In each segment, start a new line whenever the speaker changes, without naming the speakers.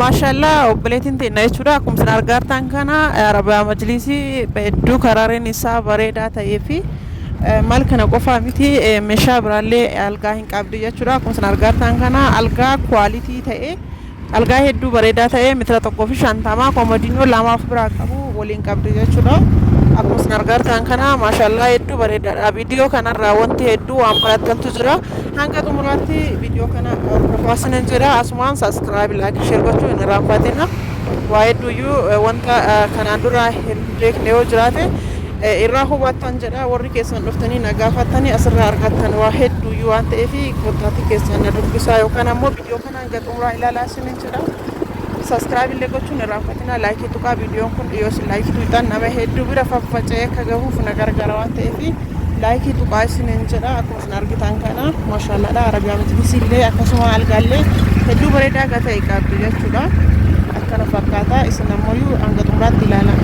maashaallah obboleettiin teenya jechuudha akkuma isin argartan kana arabiyaa majlisii hedduu karaareen isaa bareedaa ta'ee fi maal kana qofaa miti meeshaa biraallee algaa hin qabdu jechuudha akkuma isin argartan kana algaa kwaalitii ta'e algaa hedduu bareedaa ta'e meetira 150 komodiinoo 2 biraa qabu waliin qabdu jechuudha akkuma isin argartan kana maashaallah hedduu bareedaadha viidiyoo kanarraa wanti hedduu waan barattantu jira hanga xumuraatti viidiyoo kana hordofaa jira asumaan subscribe like share gochuu hin irraanfatina waa hedduuyyuu wanta kanaan dura hin beekne yoo jiraate irraa hubattan jedha warri keessan dhuftanii nagaafattanii asirraa argattan waa hedduuyyuu waan ta'eef kontaatti keessan na dubbisaa yookaan ammoo viidiyoo kana hanga xumuraa ilaalaa isiniin jedha subscribe illee gochuun irraanfatina like tuqaa viidiyoon kun dhiyoo sin like tuutaan nama hedduu bira faffaca'ee akka gahuuf na gargaara waan ta'eef like tuqaa isiniin jedha akkuma isin argitan kana maashaallah arabiyaa majlisii illee akkasuma algaallee hedduu bareedaa akka ta'e qabdu jechuudha akkana fakkaata isin ammoo hanga xumuraatti ilaalaa.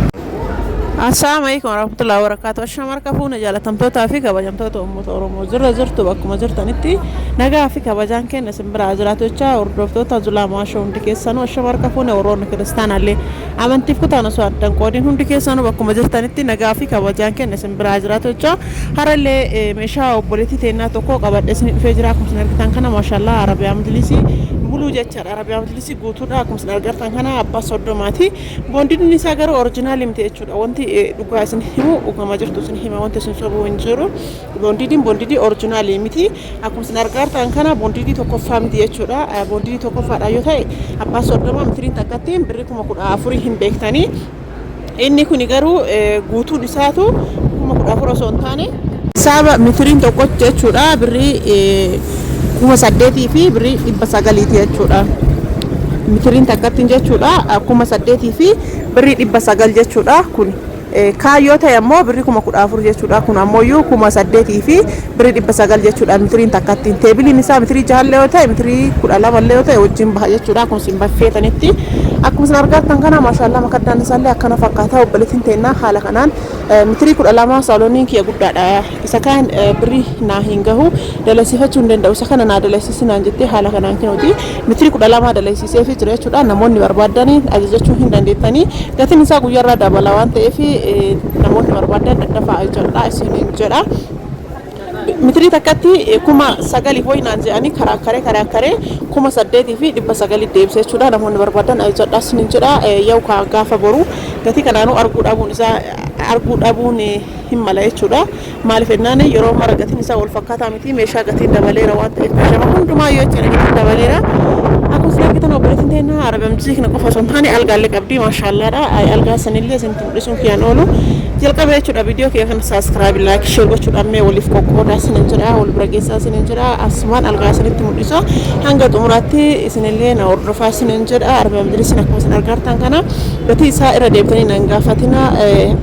Assalamu alaikum warahmatullahi wabarakatuh. Ashaamar kafuuna jaalatamtoota fi kabajamtoota uummata Oromoo jirra jirtu bakkuma jirtanitti nagaa fi kabajaan kenna simbira jiraatochaa hordoftoota Zulaamaa Show hundi keessanuu ashaamar kafuuna warroonni kiristaanallee amantiif kutaan osoo addan qoodiin hundi keessanuu bakkuma jirtanitti nagaa fi kabajaan kenna simbira jiraatochaa harallee meeshaa obboleettii teennaa tokko qabadhe isin dhufee jira akkuma isin argitan kana maashaallah arabiyaa majlisii bulu jechaadha arabiyaa majlisii guutuudha akkuma isin argartan kana abbaa soddomaati boondiin isaa garuu oriijinaali miti jechuudha wanti dhugaa isin himu dhugama jirtu isin hima wanti isin sobuu hin jiru boondidii oriijinaali miti akkuma isin argartan kana boondidii tokkoffaa miti jechuudha boondidii tokkoffaadha yoo ta'e abbaa soddoma mitiriin takkattiin birri 14,000 hin beektanii inni kun garuu guutuun isaatu 14,000 osoo hin taane saaba mitiriin tokko jechuudha birri 8,000 fi birri 900 jechuudha mitiriin takkattiin jechuudha 8,000 fi birri 900 jechuudha kun kaayoo ta'e ammoo birri 14,000 jechuudha kun ammoo 8,000 fi birri 900 jechuudha mitiriin takkattiin teebiliin isaa mitirii 6 yoo ta'e mitirii 12 yoo ta'e wajjin baha jechuudha kun sin baffeetanitti akkuma isin argartan kana maashaallah makaddaan isaallee akkana fakkaata obboleettiin teennaa haala kanaan mitirii 12 saalooniin kiyya guddaadha isa kaan birri naa hin gahu dalasiifachuu hin danda'u isa kana naa dalasiisinaan jettee haala kanaan kennuuti mitirii 12 dalasiisee fi jira jechuudha namoonni barbaadanii ajajachuu hin dandeettanii gatiin isaa guyyaarraa dabala waan ta'eef namoonni barbaadan daddafaa jedha isiniin jedha mitiri takkatti 9,000 hoinaan jedhanii karaakkaree 8,000 fi 900 deebisee jechuudha namoonni barbaadan jedha isiniin jedha yoo gaafa boru gatii kanaanuu arguu dhabuun hin mala jechuudha maaliif jennaan yeroo mara gatiin isaa wal fakkaataa miti meeshaa gatiin dabaleera waan ta'eef meeshaa hundumaa yoo jechuudha gatiin dabaleera akkuma isin argitan obboleettiin teennaa arabiyaa majlisii kana qofa osoo hin taane algaallee qabdi maashaallaadha algaa sanillee isin mul'isuun kiyyaan oolu jalqaba jechuudha viidiyoo kiyya kana subscribe like share gochuudhaan mee waliif qoqqoodaa isiniin jedha wal bira geessaa isiniin jedha asumaan algaa isinitti mul'isa hanga xumuraatti isinillee na hordofaa isiniin jedha arabiyaa majlisiin akkuma isin argartan kana gatii isaa irra deemtanii nan gaafatina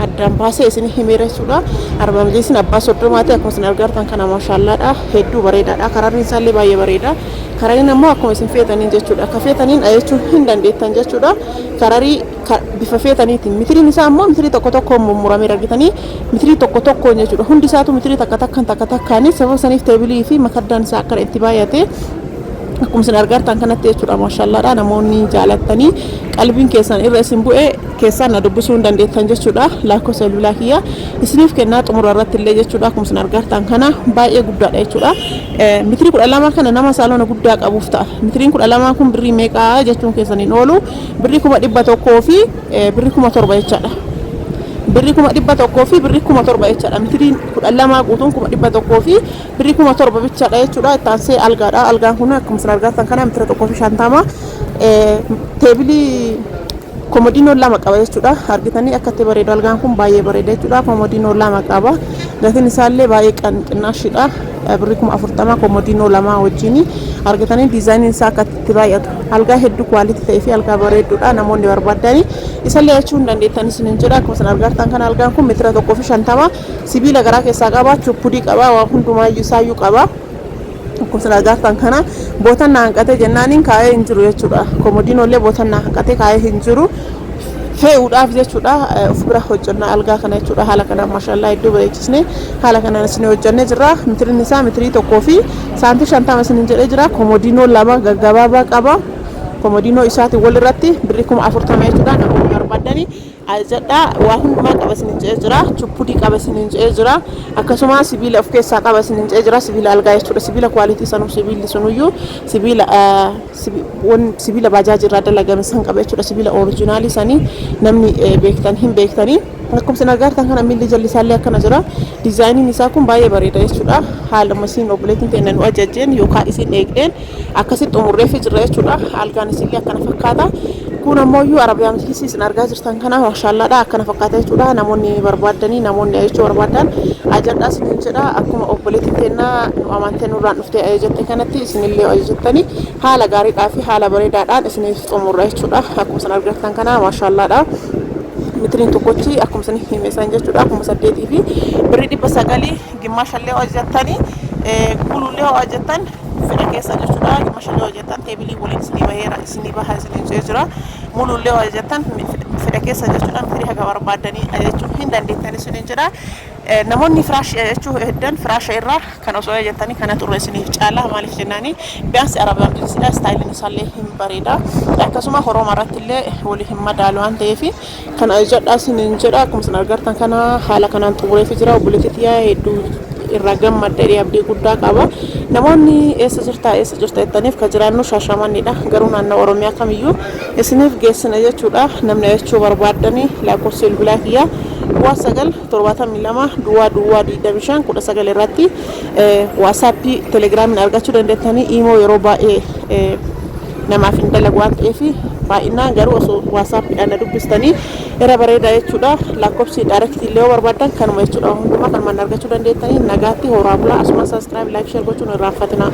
addaan baasee isin himeera jechuudha arabiyaa majlisiin abbaa soddomaati akkuma isin argartan kana maashaallaadha hedduu bareedaadha karaarri isaallee baay'ee bareeda karariin ammoo akkuma isin feetaniin jechuudha akka feetaniin ajajachuu hin dandeettan jechuudha kararii bifa feetaniitiin mitiriin isaa ammoo mitirii tokko tokko mummuramee argitanii mitirii tokko tokko jechuudha hundi isaatu mitirii takka takkaanii sababa saniif teebilii fi makaddaan isaa akka itti baay'ate akkuma isin argartan kanatti jechuudha maashaallaadha namoonni jaalattanii qalbiin keessan irra isin bu'ee keessan na dubbisuu hin dandeettan jechuudha laakoo seelulaa kiyya isiniif kennaa xumura irratti illee jechuudha akkuma isin argartan kana baay'ee guddaadha jechuudha mitirii 12 kana nama saaloona guddaa qabuuf ta'a mitiriin 12 kun birrii meeqaa jechuun keessaniin oolu birrii 100 fi birrii 700 jechaadha birrii 100 fi birrii 700 jechaadha mitiriin 12 guutuun 100 fi birrii 700 bichaadha jechuudha ittaansee algaadha algaan kun akkuma isin argartan kana mitira 150 teebilii komodiinoo 2 qaba jechuudha argitanii akkatti bareedu algaan kun baay'ee bareeda jechuudha komodiinoo 2 qaba gatiin isaallee baay'ee qinnaashidha birrii 40 komodiinoo 2 wajjin argitanii diizaayiniin isaa akkatti baay'atu algaa hedduu kwaalitii ta'ee fi algaa bareedduudha namoonni barbaadanii isallee jechuu hin dandeettan isiniin jedha akkuma isin argartan kana algaan kun meetira 150 sibiila garaa keessaa qaba chuppudii qaba waa hundumaayyuu isaayyuu qaba akkuma isin argartan kana bootan na hanqate jennaaniin kaa'ee hin jiru jechuudha komodiinoollee bootan na hanqate kaa'ee hin jiru fe'uudhaaf jechuudha of bira hojjannaa algaa kana jechuudha haala kanaan maashaallah hedduu bareechisne haala kanaan isin hojjannee jirra mitiriin isaa mitirii 1 fi saantii 50 isin jedhee jira komodiinoo 2 gaggabaabaa qaba komodiinoo isaati walirratti birrii 40 jechuudha namoonni barbaadanii ajajadha waa hundumaa qaba isiniin jedhee jira chuppudii qaba isiniin jedhee jira akkasuma sibiila of keessaa qaba isiniin jedhee jira sibiila algaa jechuudha sibiila kwalitii sanuu sibiilli sunuyyuu sibiila baajaajii irraa dalagame san qaba jechuudha sibiila oriijinaalii sanii namni beektan hin beektanii akkuma isin agartan kana miilli jallisaallee akkana jira diizaayiniin isaa kun baay'ee bareeda jechuudha haala masiin obboleettiin ta'e nu ajajjeen yookaan isin eegdeen akkasitti xumurreefi jirra jechuudha algaan isinlee akkana fakkaata kun ammoo Arabiyaa Majlisii isin argaa jirtan kana maashaallaadha akkana fakkaata jechuudha namoonni barbaadanii namoonni ajajachuu barbaadan ajajadhaa isiniin jedha akkuma obboleettiin ta'ennaa nu amantee nurraan dhuftee ajajatte kanatti isinillee ajajattanii haala gaariidhaa fi haala bareedaadhaan isiniif xumurra jechuudha akkuma isin argattan kana maashaallaadha mitiriin tokkochi akkuma isin himeessan jechuudha akkuma 8 fi birrii 900 gimmaashallee ajajattanii guluullee ajajattan fedha keessa jechuudha gimmaashallee ajajattan teebilii waliin isinii bahaa isinii jira mulullee ajajattan fedha keessa jechuudha mitirii haga barbaadanii ajajachuu hin dandeettan isiniin jedha namoonni firaash ajajachuu heddan firaasha irraa kan osoo ajajattanii kana turre isiniif caala maaliif jennaani biyaansi Arabiyaa Majlisiidha istaayiliin isaallee hin bareeda akkasuma Oromoo irratti illee walii hin madaalu waan ta'eef kan ajajadhaa isiniin jedha akkuma isin agartan kana haala kanaan xumureefi jira obboleettii hedduu irraa gammadee abdii guddaa qaba namoonni eessa jirta jettaniif ka jiraannu Shaashamannidha garuu naannoo Oromiyaa kamiyyuu isiniif geessina jechuudha namni ajajachuu barbaadanii lakkoofsa bilbilaa kiyya 972 duwwaa 25 19 irratti WhatsApp Telegram argachuu dandeettanii imo yeroo baay'ee namaaf hin dalagu waan ta'eef baay'inaan garuu osoo WhatsApp dhaan dubbistanii era bareeda jechuudha lakkoofsi direct illee barbaadan kanuma jechuudha hundumaa kan man argachuu dandeettanii nagaatti horaa bulaa asuma subscribe like share gochuun irraanfatina